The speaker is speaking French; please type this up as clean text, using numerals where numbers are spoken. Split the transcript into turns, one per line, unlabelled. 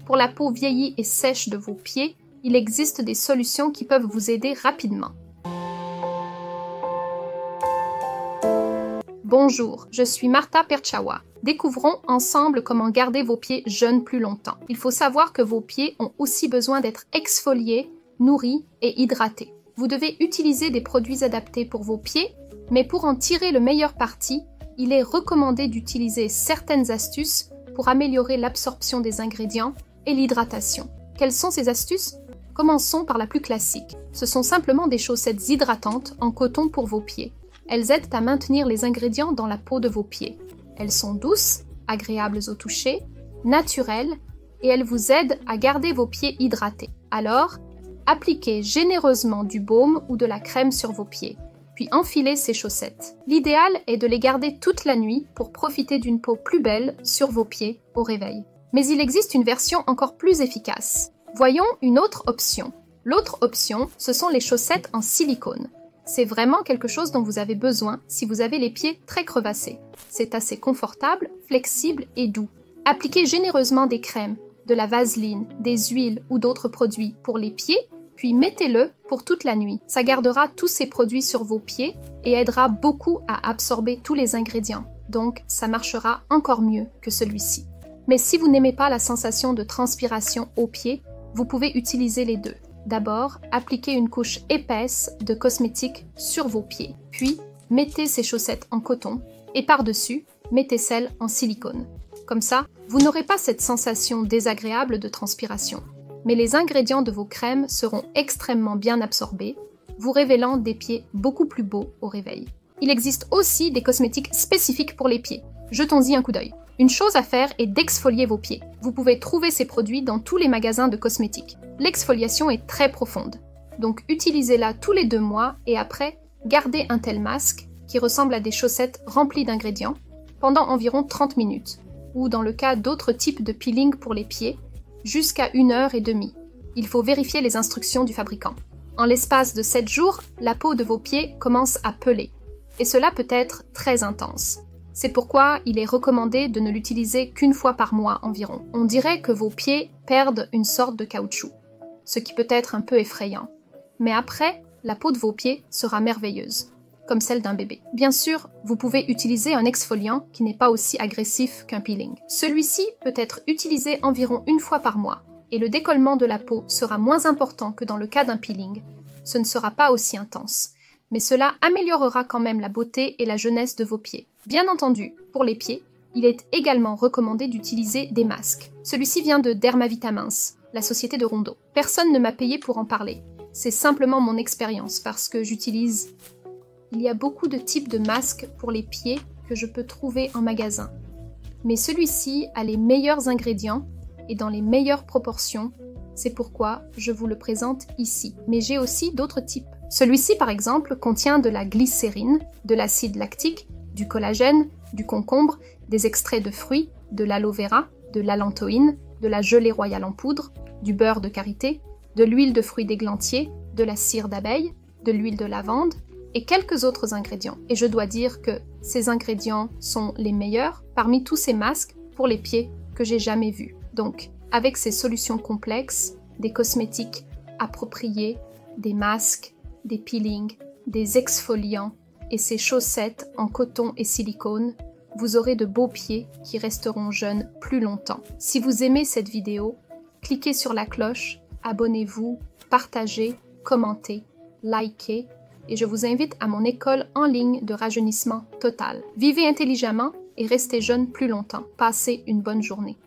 Pour la peau vieillie et sèche de vos pieds, il existe des solutions qui peuvent vous aider rapidement. Bonjour, je suis Martha Perchawa. Découvrons ensemble comment garder vos pieds jeunes plus longtemps. Il faut savoir que vos pieds ont aussi besoin d'être exfoliés, nourris et hydratés. Vous devez utiliser des produits adaptés pour vos pieds, mais pour en tirer le meilleur parti, il est recommandé d'utiliser certaines astuces pour améliorer l'absorption des ingrédients et l'hydratation. Quelles sont ces astuces? Commençons par la plus classique. Ce sont simplement des chaussettes hydratantes en coton pour vos pieds. Elles aident à maintenir les ingrédients dans la peau de vos pieds. Elles sont douces, agréables au toucher, naturelles et elles vous aident à garder vos pieds hydratés. Alors, appliquez généreusement du baume ou de la crème sur vos pieds, puis enfilez ces chaussettes. L'idéal est de les garder toute la nuit pour profiter d'une peau plus belle sur vos pieds au réveil. Mais il existe une version encore plus efficace. Voyons une autre option. L'autre option, ce sont les chaussettes en silicone. C'est vraiment quelque chose dont vous avez besoin si vous avez les pieds très crevassés. C'est assez confortable, flexible et doux. Appliquez généreusement des crèmes, de la vaseline, des huiles ou d'autres produits pour les pieds, puis mettez-le pour toute la nuit. Ça gardera tous ces produits sur vos pieds et aidera beaucoup à absorber tous les ingrédients. Donc, ça marchera encore mieux que celui-ci. Mais si vous n'aimez pas la sensation de transpiration aux pieds, vous pouvez utiliser les deux. D'abord, appliquez une couche épaisse de cosmétique sur vos pieds. Puis, mettez ces chaussettes en coton et par-dessus, mettez celles en silicone. Comme ça, vous n'aurez pas cette sensation désagréable de transpiration. Mais les ingrédients de vos crèmes seront extrêmement bien absorbés, vous révélant des pieds beaucoup plus beaux au réveil. Il existe aussi des cosmétiques spécifiques pour les pieds. Jetons-y un coup d'œil. Une chose à faire est d'exfolier vos pieds. Vous pouvez trouver ces produits dans tous les magasins de cosmétiques. L'exfoliation est très profonde, donc utilisez-la tous les 2 mois et après, gardez un tel masque qui ressemble à des chaussettes remplies d'ingrédients pendant environ 30 minutes, ou dans le cas d'autres types de peeling pour les pieds, jusqu'à 1h30. Il faut vérifier les instructions du fabricant. En l'espace de 7 jours, la peau de vos pieds commence à peler, et cela peut être très intense. C'est pourquoi il est recommandé de ne l'utiliser qu'une fois par mois environ. On dirait que vos pieds perdent une sorte de caoutchouc, ce qui peut être un peu effrayant. Mais après, la peau de vos pieds sera merveilleuse, comme celle d'un bébé. Bien sûr, vous pouvez utiliser un exfoliant qui n'est pas aussi agressif qu'un peeling. Celui-ci peut être utilisé environ 1 fois par mois, et le décollement de la peau sera moins important que dans le cas d'un peeling. Ce ne sera pas aussi intense, mais cela améliorera quand même la beauté et la jeunesse de vos pieds. Bien entendu, pour les pieds, il est également recommandé d'utiliser des masques. Celui-ci vient de Dermavitamins, la société de Rondeau. Personne ne m'a payé pour en parler. C'est simplement mon expérience parce que j'utilise... Il y a beaucoup de types de masques pour les pieds que je peux trouver en magasin. Mais celui-ci a les meilleurs ingrédients et dans les meilleures proportions. C'est pourquoi je vous le présente ici. Mais j'ai aussi d'autres types. Celui-ci, par exemple, contient de la glycérine, de l'acide lactique, du collagène, du concombre, des extraits de fruits, de l'aloe vera, de l'allantoïne, de la gelée royale en poudre, du beurre de karité, de l'huile de fruits d'églantier, de la cire d'abeille, de l'huile de lavande et quelques autres ingrédients. Et je dois dire que ces ingrédients sont les meilleurs parmi tous ces masques pour les pieds que j'ai jamais vus. Donc, avec ces solutions complexes, des cosmétiques appropriés, des masques, des peelings, des exfoliants et ces chaussettes en coton et silicone, vous aurez de beaux pieds qui resteront jeunes plus longtemps. Si vous aimez cette vidéo, cliquez sur la cloche, abonnez-vous, partagez, commentez, likez et je vous invite à mon école en ligne de rajeunissement total. Vivez intelligemment et restez jeune plus longtemps. Passez une bonne journée.